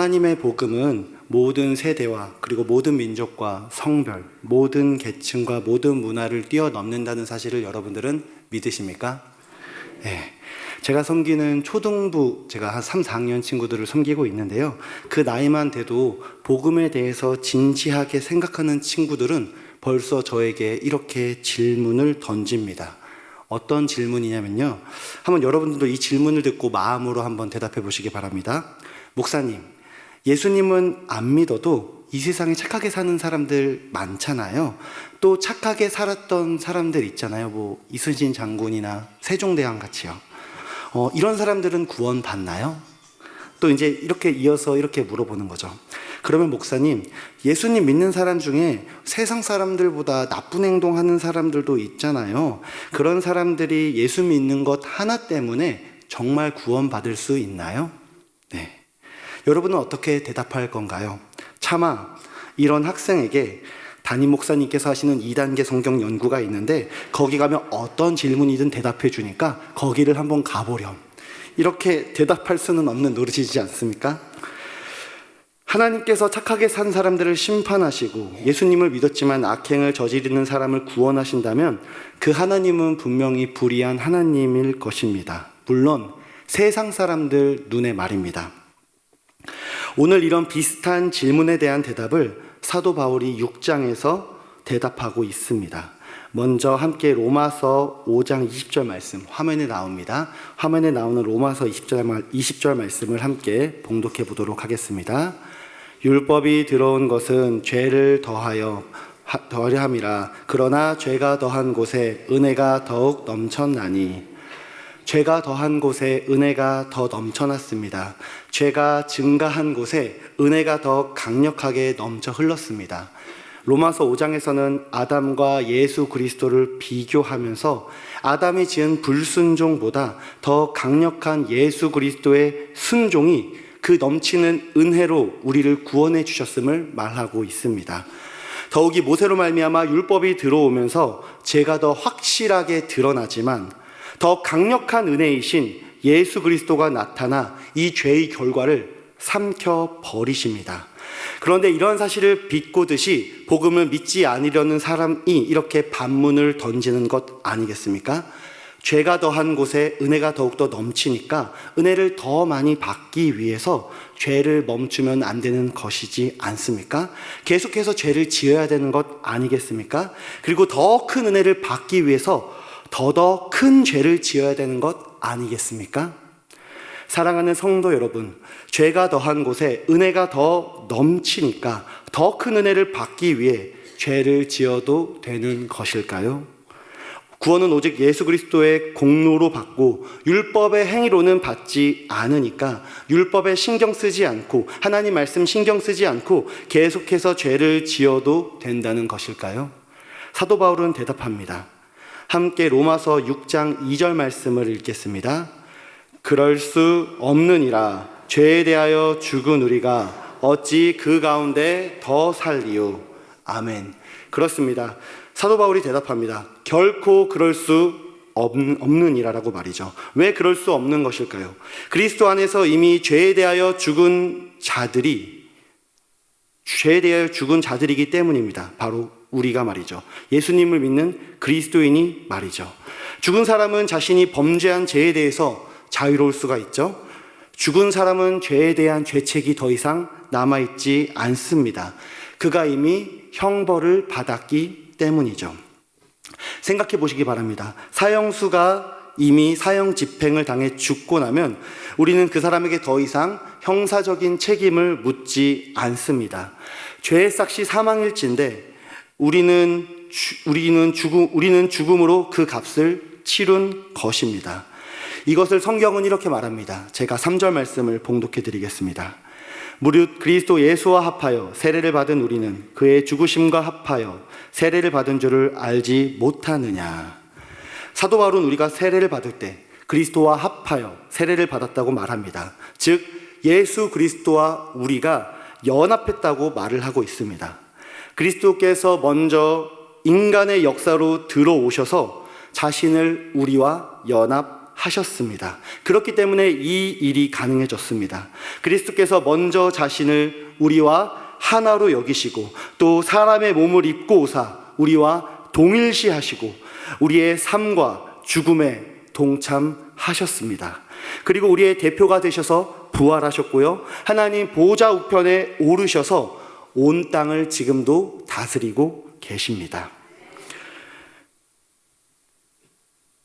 하나님의 복음은 모든 세대와 그리고 모든 민족과 성별, 모든 계층과 모든 문화를 뛰어넘는다는 사실을 여러분들은 믿으십니까? 네. 제가 섬기는 초등부, 제가 한 3, 4학년 친구들을 섬기고 있는데요. 그 나이만 돼도 복음에 대해서 진지하게 생각하는 친구들은 벌써 저에게 이렇게 질문을 던집니다. 어떤 질문이냐면요. 한번 여러분들도 이 질문을 듣고 마음으로 한번 대답해 보시기 바랍니다. 목사님, 예수님은 안 믿어도 이 세상에 착하게 사는 사람들 많잖아요. 또 착하게 살았던 사람들 있잖아요. 뭐 이순신 장군이나 세종대왕 같이요. 이런 사람들은 구원 받나요? 또 이제 이렇게 이어서 이렇게 물어보는 거죠. 그러면 목사님, 예수님 믿는 사람 중에 세상 사람들보다 나쁜 행동하는 사람들도 있잖아요. 그런 사람들이 예수 믿는 것 하나 때문에 정말 구원 받을 수 있나요? 네. 여러분은 어떻게 대답할 건가요? 차마 이런 학생에게 담임 목사님께서 하시는 2단계 성경 연구가 있는데 거기 가면 어떤 질문이든 대답해 주니까 거기를 한번 가보렴. 이렇게 대답할 수는 없는 노릇이지 않습니까? 하나님께서 착하게 산 사람들을 심판하시고 예수님을 믿었지만 악행을 저지르는 사람을 구원하신다면 그 하나님은 분명히 불의한 하나님일 것입니다. 물론 세상 사람들 눈에 말입니다. 오늘 이런 비슷한 질문에 대한 대답을 사도 바울이 6장에서 대답하고 있습니다. 먼저 함께 로마서 5장 20절 말씀 화면에 나옵니다. 화면에 나오는 로마서 20절 말씀을 함께 봉독해 보도록 하겠습니다. 율법이 들어온 것은 죄를 더하려 함이라. 그러나 죄가 더한 곳에 은혜가 더욱 넘쳤나니. 죄가 더한 곳에 은혜가 더 넘쳐났습니다. 죄가 증가한 곳에 은혜가 더 강력하게 넘쳐 흘렀습니다. 로마서 5장에서는 아담과 예수 그리스도를 비교하면서 아담이 지은 불순종보다 더 강력한 예수 그리스도의 순종이 그 넘치는 은혜로 우리를 구원해 주셨음을 말하고 있습니다. 더욱이 모세로 말미암아 율법이 들어오면서 죄가 더 확실하게 드러나지만 더 강력한 은혜이신 예수 그리스도가 나타나 이 죄의 결과를 삼켜버리십니다. 그런데 이런 사실을 비꼬듯이 복음을 믿지 않으려는 사람이 이렇게 반문을 던지는 것 아니겠습니까? 죄가 더한 곳에 은혜가 더욱더 넘치니까 은혜를 더 많이 받기 위해서 죄를 멈추면 안 되는 것이지 않습니까? 계속해서 죄를 지어야 되는 것 아니겠습니까? 그리고 더 큰 은혜를 받기 위해서 더 큰 죄를 지어야 되는 것 아니겠습니까? 사랑하는 성도 여러분, 죄가 더한 곳에 은혜가 더 넘치니까 더 큰 은혜를 받기 위해 죄를 지어도 되는 것일까요? 구원은 오직 예수 그리스도의 공로로 받고 율법의 행위로는 받지 않으니까 율법에 신경 쓰지 않고 하나님 말씀 신경 쓰지 않고 계속해서 죄를 지어도 된다는 것일까요? 사도 바울은 대답합니다. 함께 로마서 6장 2절 말씀을 읽겠습니다. 그럴 수 없느니라. 죄에 대하여 죽은 우리가 어찌 그 가운데 더 살리요. 아멘. 그렇습니다. 사도 바울이 대답합니다. 결코 그럴 수 없느니라라고 말이죠. 왜 그럴 수 없는 것일까요? 그리스도 안에서 이미 죄에 대하여 죽은 자들이기 때문입니다. 바로 우리가 말이죠. 예수님을 믿는 그리스도인이 말이죠. 죽은 사람은 자신이 범죄한 죄에 대해서 자유로울 수가 있죠. 죽은 사람은 죄에 대한 죄책이 더 이상 남아있지 않습니다. 그가 이미 형벌을 받았기 때문이죠. 생각해 보시기 바랍니다. 사형수가 이미 사형 집행을 당해 죽고 나면 우리는 그 사람에게 더 이상 형사적인 책임을 묻지 않습니다. 죄의 삭시 사망일진데 우리는 죽음으로 그 값을 치룬 것입니다. 이것을 성경은 이렇게 말합니다. 제가 3절 말씀을 봉독해 드리겠습니다. 무릇 그리스도 예수와 합하여 세례를 받은 우리는 그의 죽으심과 합하여 세례를 받은 줄을 알지 못하느냐. 사도 바울은 우리가 세례를 받을 때 그리스도와 합하여 세례를 받았다고 말합니다. 즉 예수 그리스도와 우리가 연합했다고 말을 하고 있습니다. 그리스도께서 먼저 인간의 역사로 들어오셔서 자신을 우리와 연합 하셨습니다. 그렇기 때문에 이 일이 가능해졌습니다. 그리스도께서 먼저 자신을 우리와 하나로 여기시고 또 사람의 몸을 입고 오사 우리와 동일시하시고 우리의 삶과 죽음에 동참하셨습니다. 그리고 우리의 대표가 되셔서 부활하셨고요. 하나님 보좌 우편에 오르셔서 온 땅을 지금도 다스리고 계십니다.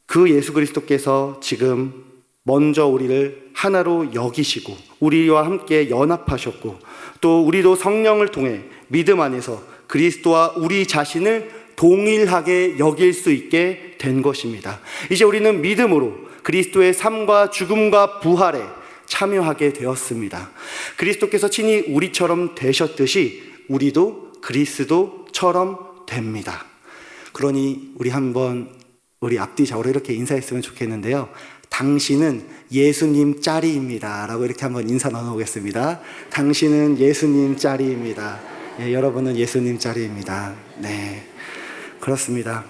그 예수 그리스도께서 지금 먼저 우리를 하나로 여기시고 우리와 함께 연합하셨고 또 우리도 성령을 통해 믿음 안에서 그리스도와 우리 자신을 동일하게 여길 수 있게 된 것입니다. 이제 우리는 믿음으로 그리스도의 삶과 죽음과 부활에 참여하게 되었습니다. 그리스도께서 친히 우리처럼 되셨듯이 우리도 그리스도처럼 됩니다. 그러니 우리 한번 우리 앞뒤 좌우로 이렇게 인사했으면 좋겠는데요. 당신은 예수님 짤이입니다 라고 이렇게 한번 인사 나눠보겠습니다. 당신은 예수님 짤이입니다. 예, 여러분은 예수님 짤이입니다. 네, 그렇습니다.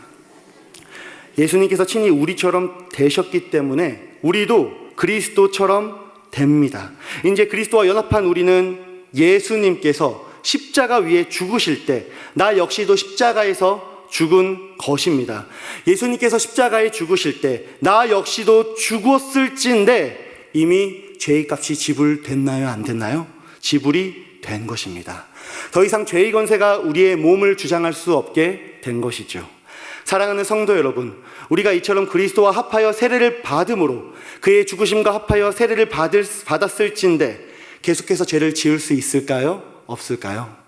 예수님께서 친히 우리처럼 되셨기 때문에 우리도 그리스도처럼 됩니다. 이제 그리스도와 연합한 우리는 예수님께서 십자가 위에 죽으실 때 나 역시도 십자가에서 죽은 것입니다. 예수님께서 십자가에 죽으실 때 나 역시도 죽었을진데 이미 죄의 값이 지불됐나요? 안 됐나요? 지불이 된 것입니다. 더 이상 죄의 권세가 우리의 몸을 주장할 수 없게 된 것이죠. 사랑하는 성도 여러분, 우리가 이처럼 그리스도와 합하여 세례를 받음으로 그의 죽으심과 합하여 세례를 받았을진데 계속해서 죄를 지을 수 있을까요? 없을까요?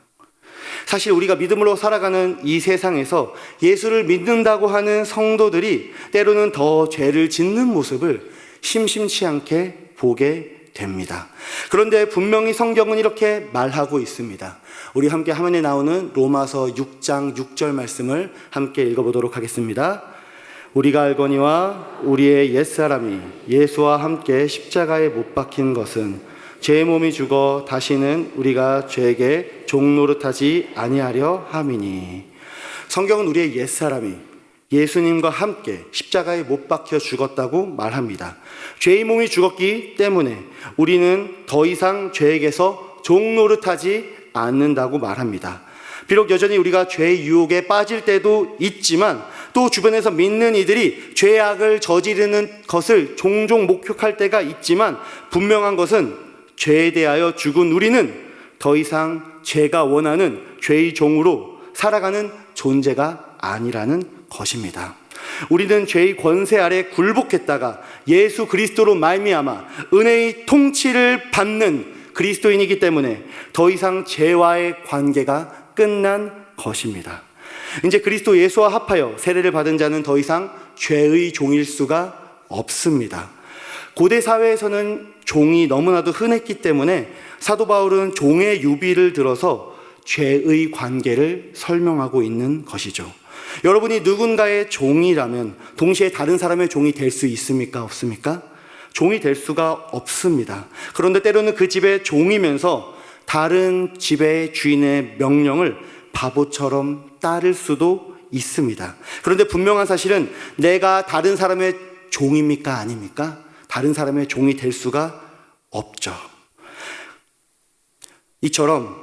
사실 우리가 믿음으로 살아가는 이 세상에서 예수를 믿는다고 하는 성도들이 때로는 더 죄를 짓는 모습을 심심치 않게 보게 됩니다. 그런데 분명히 성경은 이렇게 말하고 있습니다. 우리 함께 화면에 나오는 로마서 6장 6절 말씀을 함께 읽어보도록 하겠습니다. 우리가 알거니와 우리의 옛사람이 예수와 함께 십자가에 못 박힌 것은 제 몸이 죽어 다시는 우리가 죄에게 종노릇하지 아니하려 함이니. 성경은 우리의 옛사람이 예수님과 함께 십자가에 못 박혀 죽었다고 말합니다. 죄의 몸이 죽었기 때문에 우리는 더 이상 죄에게서 종노릇하지 않는다고 말합니다. 비록 여전히 우리가 죄의 유혹에 빠질 때도 있지만 또 주변에서 믿는 이들이 죄악을 저지르는 것을 종종 목격할 때가 있지만 분명한 것은 죄에 대하여 죽은 우리는 더 이상 죄가 원하는 죄의 종으로 살아가는 존재가 아니라는 것입니다. 우리는 죄의 권세 아래 굴복했다가 예수 그리스도로 말미암아 은혜의 통치를 받는 그리스도인이기 때문에 더 이상 죄와의 관계가 끝난 것입니다. 이제 그리스도 예수와 합하여 세례를 받은 자는 더 이상 죄의 종일 수가 없습니다. 고대 사회에서는 종이 너무나도 흔했기 때문에 사도 바울은 종의 유비를 들어서 죄의 관계를 설명하고 있는 것이죠. 여러분이 누군가의 종이라면 동시에 다른 사람의 종이 될 수 있습니까? 없습니까? 종이 될 수가 없습니다. 그런데 때로는 그 집의 종이면서 다른 집의 주인의 명령을 바보처럼 따를 수도 있습니다. 그런데 분명한 사실은 내가 다른 사람의 종입니까? 아닙니까? 다른 사람의 종이 될 수가 없죠. 이처럼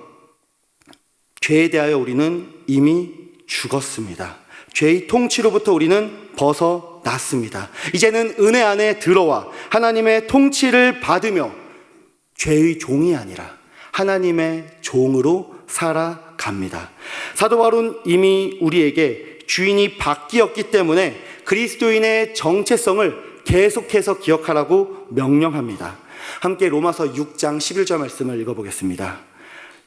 죄에 대하여 우리는 이미 죽었습니다. 죄의 통치로부터 우리는 벗어났습니다. 이제는 은혜 안에 들어와 하나님의 통치를 받으며 죄의 종이 아니라 하나님의 종으로 살아갑니다. 사도 바울은 이미 우리에게 주인이 바뀌었기 때문에 그리스도인의 정체성을 계속해서 기억하라고 명령합니다. 함께 로마서 6장 11절 말씀을 읽어보겠습니다.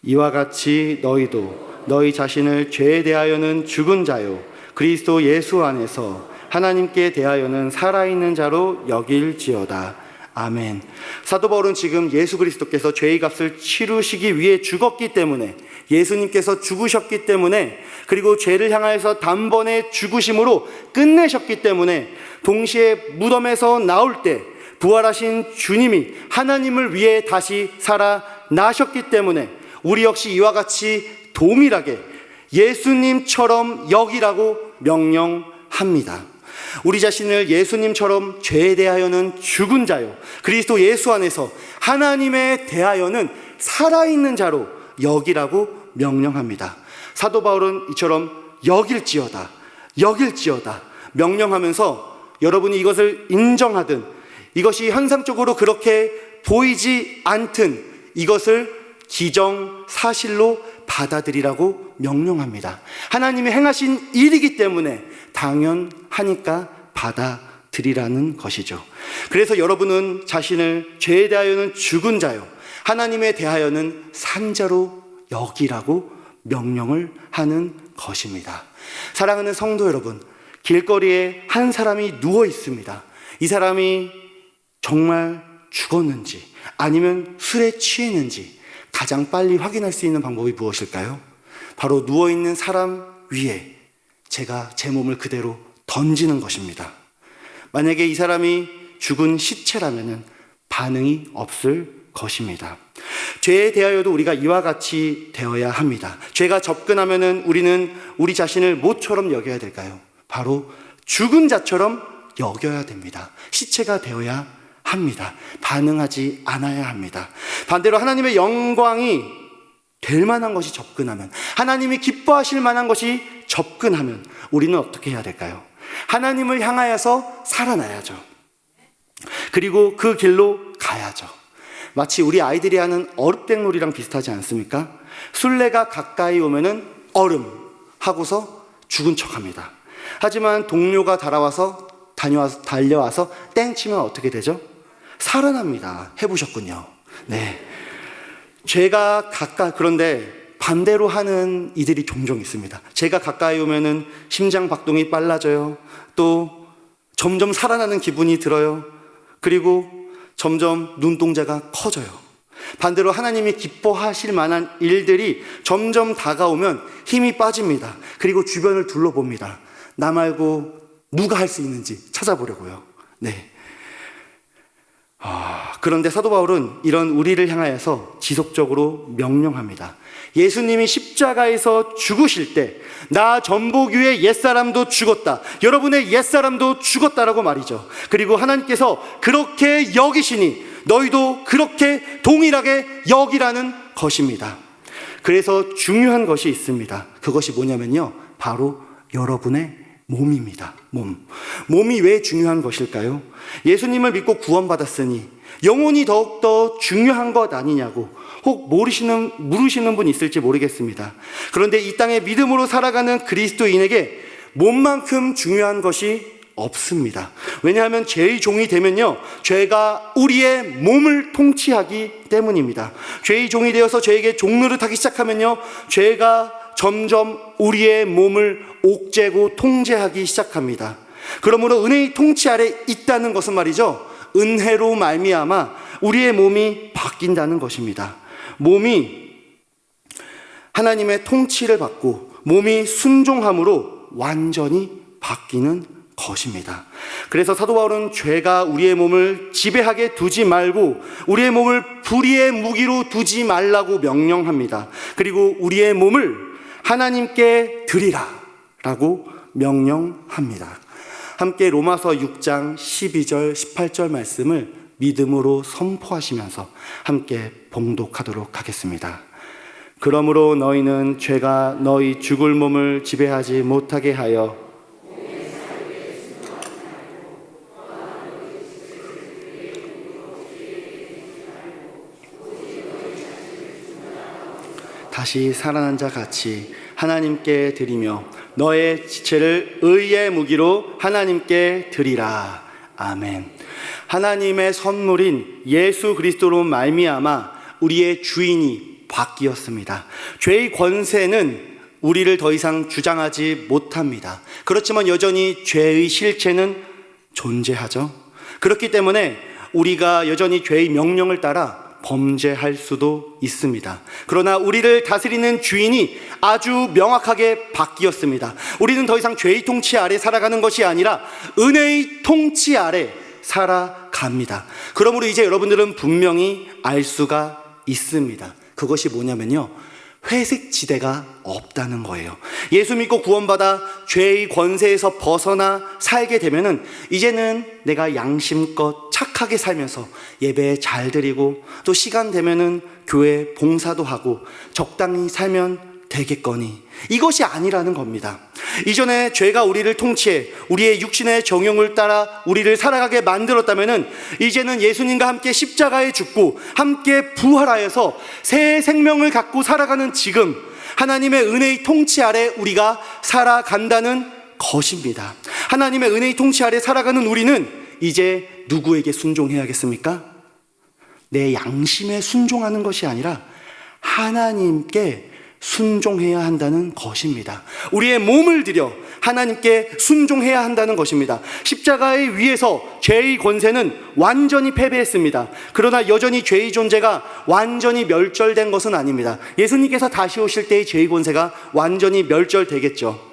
이와 같이 너희도 너희 자신을 죄에 대하여는 죽은 자요 그리스도 예수 안에서 하나님께 대하여는 살아있는 자로 여길지어다. 아멘. 사도 바울은 지금 예수 그리스도께서 죄의 값을 치르시기 위해 죽었기 때문에, 예수님께서 죽으셨기 때문에, 그리고 죄를 향하여서 단번에 죽으심으로 끝내셨기 때문에 동시에 무덤에서 나올 때 부활하신 주님이 하나님을 위해 다시 살아나셨기 때문에 우리 역시 이와 같이 동일하게 예수님처럼 여기라고 명령합니다. 우리 자신을 예수님처럼 죄에 대하여는 죽은 자요, 그리스도 예수 안에서 하나님에 대하여는 살아있는 자로 여기라고 명령합니다. 사도 바울은 이처럼 여길지어다, 여길지어다 명령하면서 여러분이 이것을 인정하든 이것이 현상적으로 그렇게 보이지 않든 이것을 기정사실로 받아들이라고 명령합니다. 하나님이 행하신 일이기 때문에 당연하니까 받아들이라는 것이죠. 그래서 여러분은 자신을 죄에 대하여는 죽은 자요, 하나님에 대하여는 산 자로 여기라고 명령을 하는 것입니다. 사랑하는 성도 여러분, 길거리에 한 사람이 누워 있습니다. 이 사람이 정말 죽었는지 아니면 술에 취했는지 가장 빨리 확인할 수 있는 방법이 무엇일까요? 바로 누워있는 사람 위에 제가 제 몸을 그대로 던지는 것입니다. 만약에 이 사람이 죽은 시체라면 반응이 없을 것입니다. 죄에 대하여도 우리가 이와 같이 되어야 합니다. 죄가 접근하면 우리는 우리 자신을 뭐처럼 여겨야 될까요? 바로 죽은 자처럼 여겨야 됩니다. 시체가 되어야 합니다. 반응하지 않아야 합니다. 반대로 하나님의 영광이 될 만한 것이 접근하면, 하나님이 기뻐하실 만한 것이 접근하면 우리는 어떻게 해야 될까요? 하나님을 향하여서 살아나야죠. 그리고 그 길로 가야죠. 마치 우리 아이들이 하는 어릅땡놀이랑 비슷하지 않습니까? 술래가 가까이 오면은 얼음 하고서 죽은 척합니다. 하지만 동료가 달려와서 땡 치면 어떻게 되죠? 살아납니다. 해보셨군요. 네. 그런데 반대로 하는 이들이 종종 있습니다. 제가 가까이 오면은 심장 박동이 빨라져요. 또 점점 살아나는 기분이 들어요. 그리고 점점 눈동자가 커져요. 반대로 하나님이 기뻐하실 만한 일들이 점점 다가오면 힘이 빠집니다. 그리고 주변을 둘러봅니다. 나 말고 누가 할 수 있는지 찾아보려고요. 네. 그런데 사도 바울은 이런 우리를 향하여서 지속적으로 명령합니다. 예수님이 십자가에서 죽으실 때 나 전보규의 옛사람도 죽었다, 여러분의 옛사람도 죽었다라고 말이죠. 그리고 하나님께서 그렇게 여기시니 너희도 그렇게 동일하게 여기라는 것입니다. 그래서 중요한 것이 있습니다. 그것이 뭐냐면요, 바로 여러분의 몸입니다. 몸이 왜 중요한 것일까요? 예수님을 믿고 구원받았으니 영혼이 더욱더 중요한 것 아니냐고 혹 물으시는 분 있을지 모르겠습니다. 그런데 이 땅에 믿음으로 살아가는 그리스도인에게 몸만큼 중요한 것이 없습니다. 왜냐하면 죄의 종이 되면요, 죄가 우리의 몸을 통치하기 때문입니다. 죄의 종이 되어서 죄에게 종노릇하기 시작하면요, 죄가 점점 우리의 몸을 옥죄고 통제하기 시작합니다. 그러므로 은혜의 통치 아래 있다는 것은 말이죠, 은혜로 말미암아 우리의 몸이 바뀐다는 것입니다. 몸이 하나님의 통치를 받고 몸이 순종함으로 완전히 바뀌는 것입니다. 그래서 사도 바울은 죄가 우리의 몸을 지배하게 두지 말고 우리의 몸을 불의의 무기로 두지 말라고 명령합니다. 그리고 우리의 몸을 하나님께 드리라 라고 명령합니다. 함께 로마서 6장 12절 18절 말씀을 믿음으로 선포하시면서 함께 봉독하도록 하겠습니다. 그러므로 너희는 죄가 너희 죽을 몸을 지배하지 못하게 하여 다시 살아난 자 같이 하나님께 드리며 너의 지체를 의의 무기로 하나님께 드리라. 아멘. 하나님의 선물인 예수 그리스도로 말미암아 우리의 주인이 바뀌었습니다. 죄의 권세는 우리를 더 이상 주장하지 못합니다. 그렇지만 여전히 죄의 실체는 존재하죠. 그렇기 때문에 우리가 여전히 죄의 명령을 따라 범죄할 수도 있습니다. 그러나 우리를 다스리는 주인이 아주 명확하게 바뀌었습니다. 우리는 더 이상 죄의 통치 아래 살아가는 것이 아니라 은혜의 통치 아래 살아갑니다. 그러므로 이제 여러분들은 분명히 알 수가 있습니다. 그것이 뭐냐면요, 회색 지대가 없다는 거예요. 예수 믿고 구원받아 죄의 권세에서 벗어나 살게 되면은 이제는 내가 양심껏 착하게 살면서 예배 잘 드리고 또 시간 되면은 교회 봉사도 하고 적당히 살면 되겠거니, 이것이 아니라는 겁니다. 이전에 죄가 우리를 통치해 우리의 육신의 정욕을 따라 우리를 살아가게 만들었다면은 이제는 예수님과 함께 십자가에 죽고 함께 부활하여서 새 생명을 갖고 살아가는 지금 하나님의 은혜의 통치 아래 우리가 살아간다는 것입니다. 하나님의 은혜의 통치 아래 살아가는 우리는 이제 누구에게 순종해야겠습니까? 내 양심에 순종하는 것이 아니라 하나님께 순종해야 한다는 것입니다. 우리의 몸을 들여 하나님께 순종해야 한다는 것입니다. 십자가의 위에서 죄의 권세는 완전히 패배했습니다. 그러나 여전히 죄의 존재가 완전히 멸절된 것은 아닙니다. 예수님께서 다시 오실 때의 죄의 권세가 완전히 멸절되겠죠.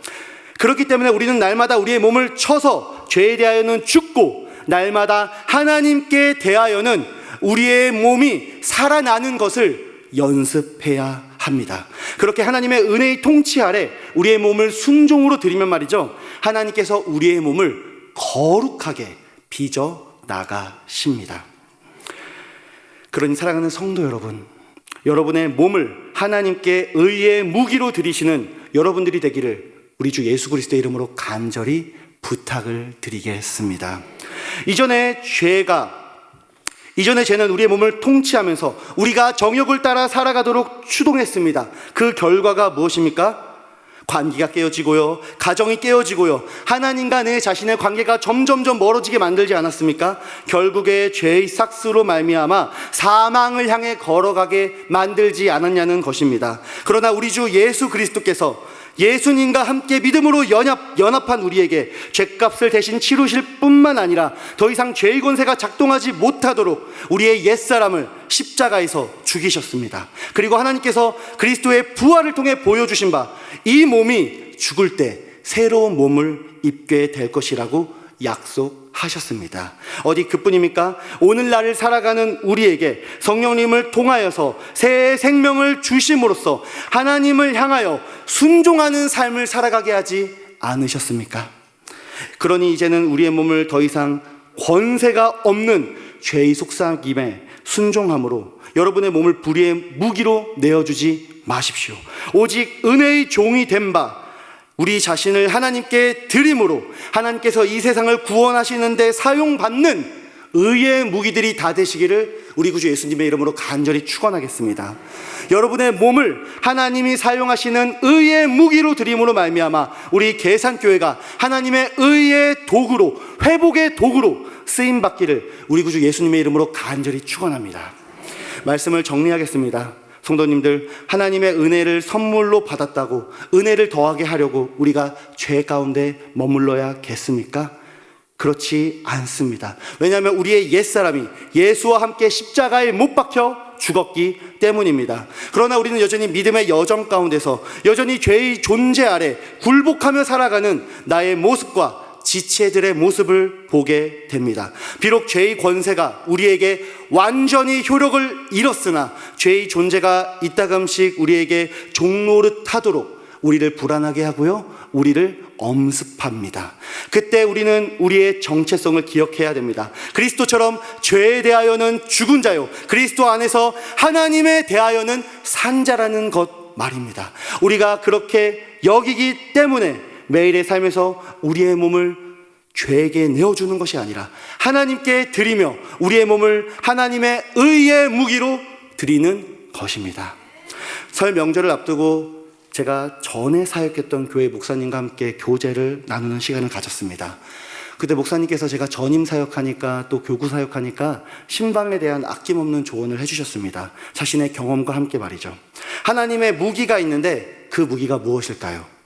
그렇기 때문에 우리는 날마다 우리의 몸을 쳐서 죄에 대하여는 죽고, 날마다 하나님께 대하여는 우리의 몸이 살아나는 것을 연습해야 합니다. 그렇게 하나님의 은혜의 통치 아래 우리의 몸을 순종으로 드리면 말이죠, 하나님께서 우리의 몸을 거룩하게 빚어 나가십니다. 그러니 사랑하는 성도 여러분, 여러분의 몸을 하나님께 의의 무기로 드리시는 여러분들이 되기를 우리 주 예수 그리스도의 이름으로 간절히 부탁을 드리겠습니다. 이전에 죄는 우리의 몸을 통치하면서 우리가 정욕을 따라 살아가도록 추동했습니다. 그 결과가 무엇입니까? 관계가 깨어지고요, 가정이 깨어지고요, 하나님과 내 자신의 관계가 점점점 멀어지게 만들지 않았습니까? 결국에 죄의 삭스로 말미암아 사망을 향해 걸어가게 만들지 않았냐는 것입니다. 그러나 우리 주 예수 그리스도께서 예수님과 함께 믿음으로 연합한 우리에게 죄값을 대신 치루실 뿐만 아니라 더 이상 죄의 권세가 작동하지 못하도록 우리의 옛사람을 십자가에서 죽이셨습니다. 그리고 하나님께서 그리스도의 부활을 통해 보여주신 바, 이 몸이 죽을 때 새로운 몸을 입게 될 것이라고 약속하셨습니다. 어디 그뿐입니까? 오늘날을 살아가는 우리에게 성령님을 통하여서 새 생명을 주심으로써 하나님을 향하여 순종하는 삶을 살아가게 하지 않으셨습니까? 그러니 이제는 우리의 몸을 더 이상 권세가 없는 죄의 속삭임에 순종함으로 여러분의 몸을 불의의 무기로 내어주지 마십시오. 오직 은혜의 종이 된 바 우리 자신을 하나님께 드림으로 하나님께서 이 세상을 구원하시는 데 사용받는 의의 무기들이 다 되시기를 우리 구주 예수님의 이름으로 간절히 축원하겠습니다. 여러분의 몸을 하나님이 사용하시는 의의 무기로 드림으로 말미암아 우리 계산교회가 하나님의 의의 도구로, 회복의 도구로 쓰임받기를 우리 구주 예수님의 이름으로 간절히 축원합니다. 말씀을 정리하겠습니다. 성도님들, 하나님의 은혜를 선물로 받았다고 은혜를 더하게 하려고 우리가 죄 가운데 머물러야겠습니까? 그렇지 않습니다. 왜냐하면 우리의 옛사람이 예수와 함께 십자가에 못 박혀 죽었기 때문입니다. 그러나 우리는 여전히 믿음의 여정 가운데서 여전히 죄의 존재 아래 굴복하며 살아가는 나의 모습과 지체들의 모습을 보게 됩니다. 비록 죄의 권세가 우리에게 완전히 효력을 잃었으나 죄의 존재가 이따금씩 우리에게 종노릇하도록 우리를 불안하게 하고요, 우리를 엄습합니다. 그때 우리는 우리의 정체성을 기억해야 됩니다. 그리스도처럼 죄에 대하여는 죽은 자요, 그리스도 안에서 하나님에 대하여는 산 자라는 것 말입니다. 우리가 그렇게 여기기 때문에 매일의 삶에서 우리의 몸을 죄에게 내어주는 것이 아니라 하나님께 드리며 우리의 몸을 하나님의 의의 무기로 드리는 것입니다. 설 명절을 앞두고 제가 전에 사역했던 교회 목사님과 함께 교제를 나누는 시간을 가졌습니다. 그때 목사님께서 제가 전임 사역하니까 또 교구 사역하니까 신방에 대한 아낌없는 조언을 해주셨습니다. 자신의 경험과 함께 말이죠. 하나님의 무기가 있는데 그 무기가 무엇일까요?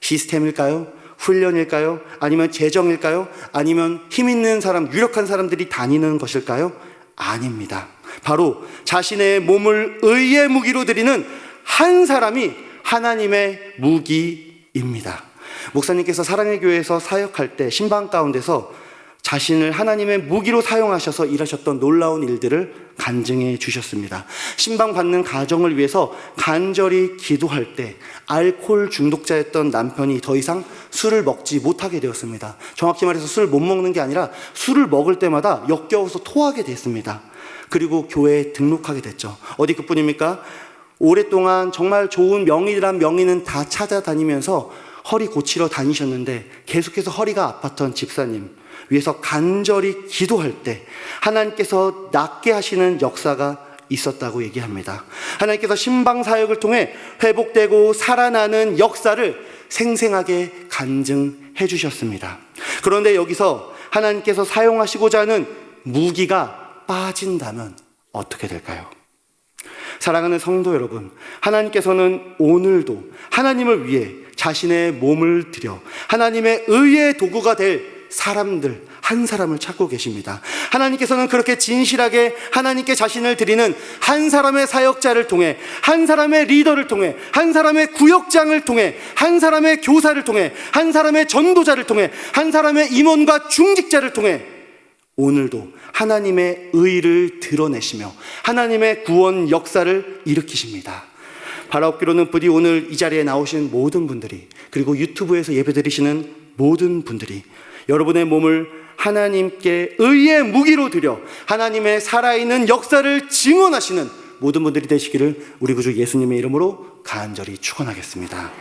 시스템일까요? 훈련일까요? 아니면 재정일까요? 아니면 힘 있는 사람, 유력한 사람들이 다니는 것일까요? 아닙니다. 바로 자신의 몸을 의의 무기로 드리는 한 사람이 하나님의 무기입니다. 목사님께서 사랑의 교회에서 사역할 때 신방 가운데서 자신을 하나님의 무기로 사용하셔서 일하셨던 놀라운 일들을 간증해 주셨습니다. 신방받는 가정을 위해서 간절히 기도할 때 알코올 중독자였던 남편이 더 이상 술을 먹지 못하게 되었습니다. 정확히 말해서 술을 못 먹는 게 아니라 술을 먹을 때마다 역겨워서 토하게 됐습니다. 그리고 교회에 등록하게 됐죠. 어디 그뿐입니까? 오랫동안 정말 좋은 명의란 명의는 다 찾아다니면서 허리 고치러 다니셨는데 계속해서 허리가 아팠던 집사님 위해서 간절히 기도할 때 하나님께서 낫게 하시는 역사가 있었다고 얘기합니다. 하나님께서 신방사역을 통해 회복되고 살아나는 역사를 생생하게 간증해 주셨습니다. 그런데 여기서 하나님께서 사용하시고자 하는 무기가 빠진다면 어떻게 될까요? 사랑하는 성도 여러분, 하나님께서는 오늘도 하나님을 위해 자신의 몸을 들여 하나님의 의의 도구가 될 사람들 한 사람을 찾고 계십니다. 하나님께서는 그렇게 진실하게 하나님께 자신을 드리는 한 사람의 사역자를 통해, 한 사람의 리더를 통해, 한 사람의 구역장을 통해, 한 사람의 교사를 통해, 한 사람의 전도자를 통해, 한 사람의 임원과 중직자를 통해 오늘도 하나님의 의를 드러내시며 하나님의 구원 역사를 일으키십니다. 바라옵기로는 부디 오늘 이 자리에 나오신 모든 분들이, 그리고 유튜브에서 예배드리시는 모든 분들이 여러분의 몸을 하나님께 의의 무기로 드려 하나님의 살아있는 역사를 증언하시는 모든 분들이 되시기를 우리 구주 예수님의 이름으로 간절히 축원하겠습니다.